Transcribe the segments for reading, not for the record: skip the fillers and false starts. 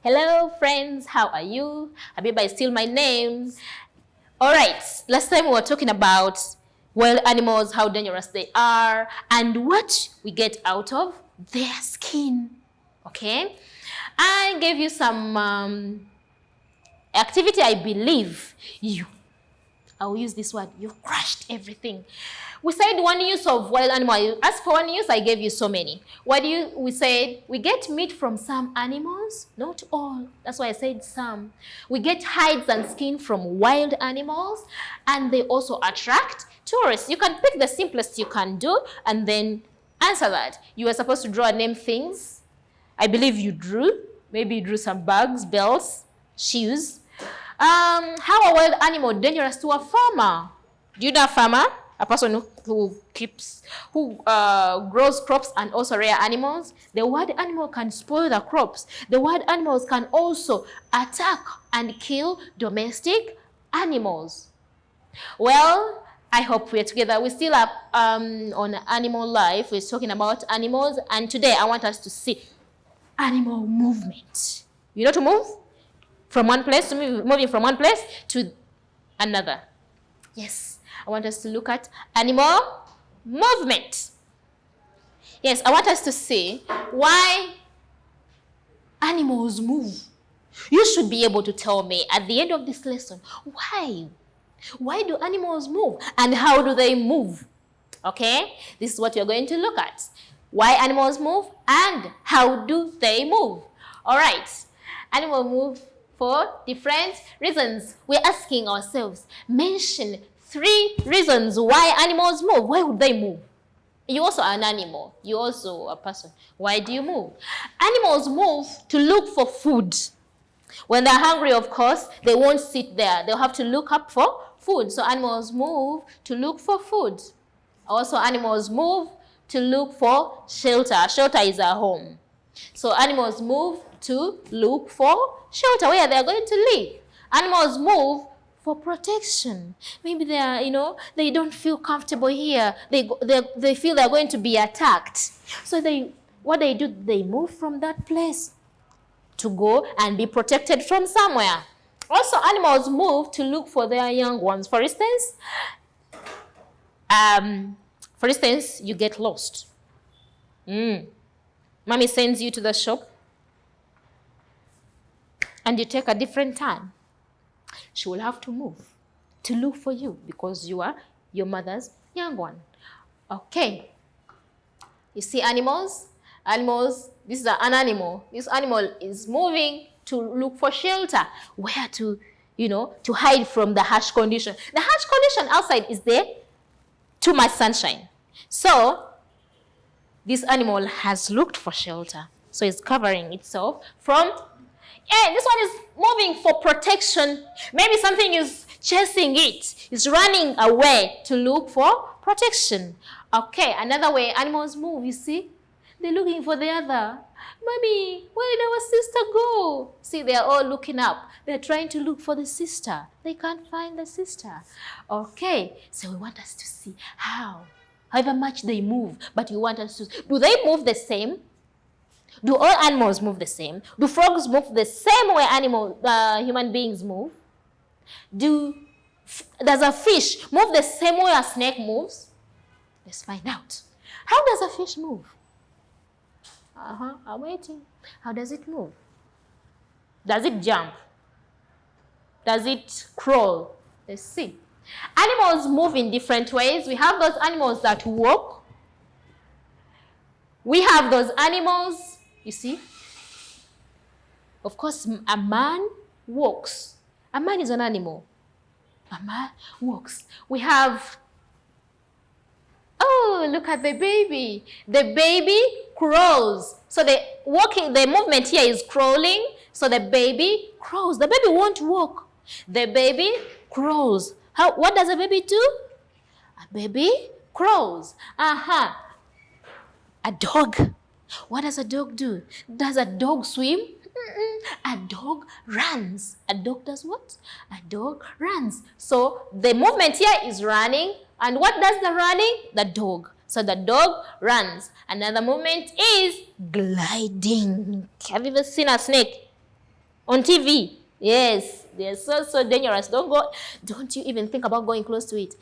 Hello friends, how are you? Habiba is still my name. Alright, last time we were talking about wild animals, how dangerous they are, and what we get out of their skin. Okay? I gave you some activity. I believe I will use this word, you crushed everything. We said one use of wild animal. As for one use, I gave you so many. We said we get meat from some animals, not all. That's why I said some. We get hides and skin from wild animals, and they also attract tourists. You can pick the simplest you can do and then answer that. You were supposed to draw and name things. I believe you drew. Maybe you drew some bags, belts, shoes. How a wild animal dangerous to a farmer? Do you know a farmer? A person who grows crops and also rare animals. The wild animal can spoil the crops. The wild animals can also attack and kill domestic animals. Well, I hope we're together. We still are on animal life. We're talking about animals, and today I want us to see animal movement. You know to move? From one place to moving from one place to another. Yes, I want us to look at animal movement. Yes, I want us to see why animals move. You should be able to tell me at the end of this lesson, why? Why do animals move and how do they move? Okay, this is what you're going to look at. Why animals move and how do they move? All right, animals move for different reasons. We're asking ourselves, mention 3 reasons why animals move. Why would they move? You also are an animal. You're also a person. Why do you move? Animals move to look for food. When they're hungry, of course, they won't sit there. They'll have to look up for food. So animals move to look for food. Also, animals move to look for shelter. Shelter is a home. So animals move to look for shelter where they are going to live. Animals move for protection. Maybe they are, they don't feel comfortable here. They feel they are going to be attacked. So what they do, they move from that place to go and be protected from somewhere. Also, animals move to look for their young ones. For instance, you get lost. Mommy sends you to the shop and you take a different turn. She will have to move to look for you because you are your mother's young one. Okay. You see animals? This is an animal. This animal is moving to look for shelter. Where to hide from the harsh condition. The harsh condition outside is there. Too much sunshine. So, this animal has looked for shelter. So, it's covering itself from... Yeah, this one is moving for protection. Maybe something is chasing it. It's running away to look for protection. Okay, another way animals move, you see? They're looking for the other. Mommy, where did our sister go? See, they're all looking up. They're trying to look for the sister. They can't find the sister. Okay, so we want us to see however much they move. But you want us to... Do they move the same? Do all animals move the same? Do frogs move the same way human beings move? Does a fish move the same way a snake moves? Let's find out. How does a fish move? I'm waiting. How does it move? Does it jump? Does it crawl? Let's see. Animals move in different ways. We have those animals that walk. We have those animals, you see. Of course, a man walks. A man is an animal. A man walks. We have... Oh, look at the baby. The baby crawls. So the movement here is crawling. So the baby crawls. The baby won't walk. The baby crawls. What does a baby do? A baby crawls. A dog. What does a dog do? Does a dog swim? A dog runs. A dog does what? A dog runs. So the movement here is running. And what does the running? The dog. So the dog runs. Another movement is gliding. Have you ever seen a snake? On TV. Yes, they're so dangerous. Don't you even think about going close to it.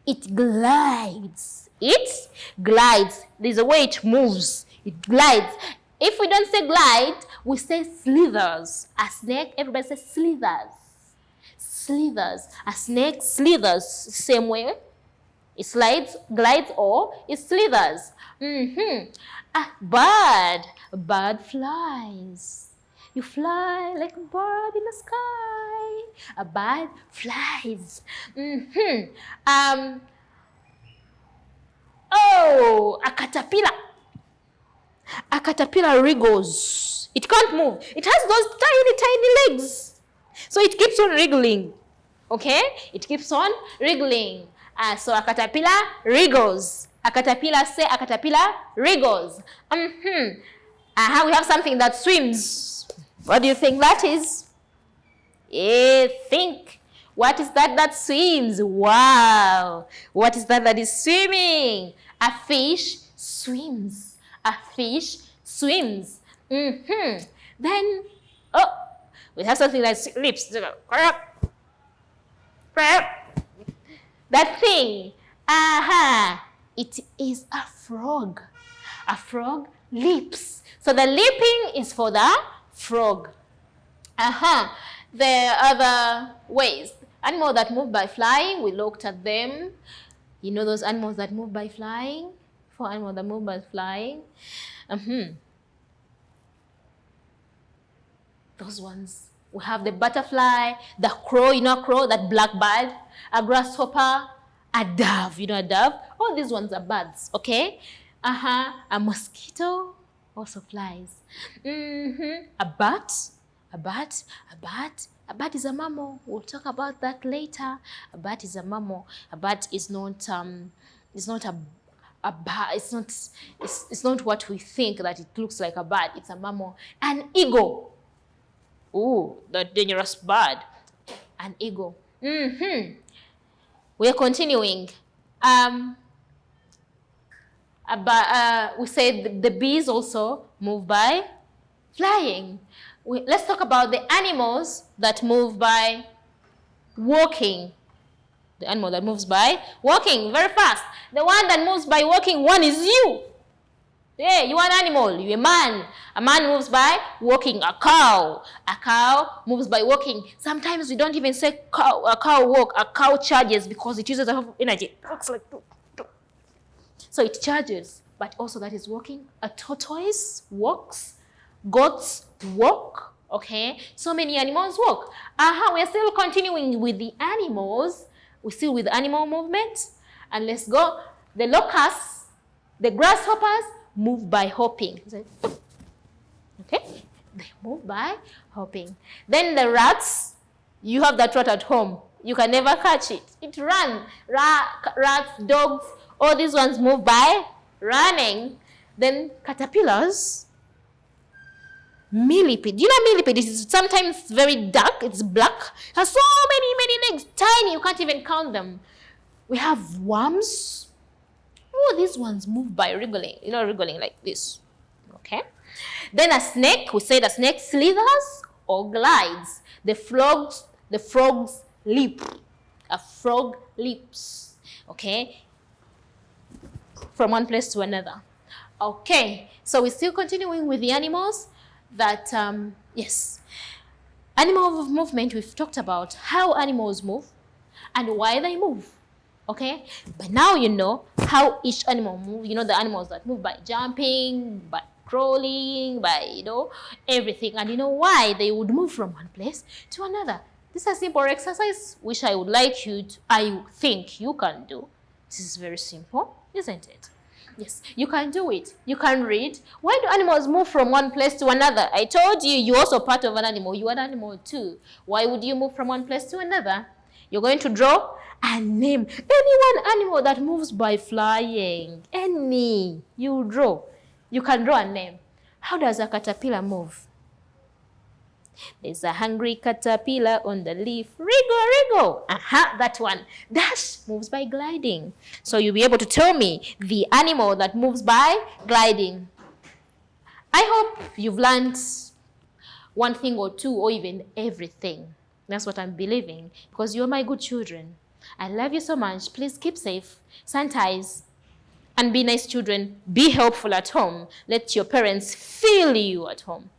It glides. It glides. There's a way it moves. It glides. If we don't say glide, we say slithers. A snake, everybody says slithers. Slithers. A snake slithers. Same way. It slides, glides, or it slithers. A bird flies. You fly like a bird in the sky. A bird flies. Oh, a caterpillar. A caterpillar wriggles. It can't move. It has those tiny legs. So it keeps on wriggling. Okay? It keeps on wriggling. So a caterpillar wriggles. A caterpillar wriggles. We have something that swims. What do you think that is? Think. What is that swims? Wow. What is that is swimming? A fish swims. A fish swims. Then, we have something that leaps. That thing. It is a frog. A frog leaps. So the leaping is for the frog. The other ways. Animals that move by flying, we looked at them. You know those animals that move by flying? 4 animals that move by flying. Those ones. We have the butterfly, the crow, you know crow, that black bird, a grasshopper, a dove, you know a dove. All these ones are birds, okay? A mosquito also flies. A bat is a mammal. We'll talk about that later. A bat is a mammal. A bat is not a bat. It's not what we think that it looks like a bat. It's a mammal. An eagle. Ooh, the dangerous bird. An eagle. We're continuing. We said the bees also move by flying. Let's talk about the animals that move by walking. The animal that moves by walking very fast. The one that moves by walking, one is you. Yeah, you are an animal, you're a man. A man moves by walking. A cow moves by walking. Sometimes we don't even say a cow walk. A cow charges because it uses a lot of energy. It looks like so it charges, but also that is walking. A tortoise walks. Goats walk. Okay, so many animals walk. We're still continuing with the animals. We're still with animal movement. And let's go. The locusts, the grasshoppers, move by hopping. Okay? They move by hopping. Then the rats, you have that rat at home. You can never catch it. It runs. Rats, dogs, all these ones move by running. Then caterpillars, millipede. You know millipede is sometimes very dark. It's black. It has so many legs. Tiny. You can't even count them. We have worms. Oh, these ones move by wriggling. You know, wriggling like this. Okay. Then a snake. We said a snake slithers or glides. The frogs leap. A frog leaps. Okay. From one place to another. Okay. So we're still continuing with the animals. That, yes, animal movement, we've talked about how animals move and why they move, okay? But now you know how each animal moves. You know the animals that move by jumping, by crawling, by, everything. And you know why they would move from one place to another. This is a simple exercise which I would like you to, I think you can do. This is very simple, isn't it? Yes, you can do it. You can read. Why do animals move from one place to another? I told you, you're also part of an animal. You are an animal too. Why would you move from one place to another? You're going to draw and name any one animal that moves by flying. Any. You draw. You can draw a name. How does a caterpillar move? There's a hungry caterpillar on the leaf. Wriggle, wriggle. That one. Dash moves by gliding. So you'll be able to tell me the animal that moves by gliding. I hope you've learned one thing or two or even everything. That's what I'm believing, because you're my good children. I love you so much. Please keep safe, sanitize, and be nice children. Be helpful at home. Let your parents feel you at home.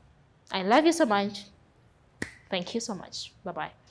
I love you so much. Thank you so much. Bye-bye.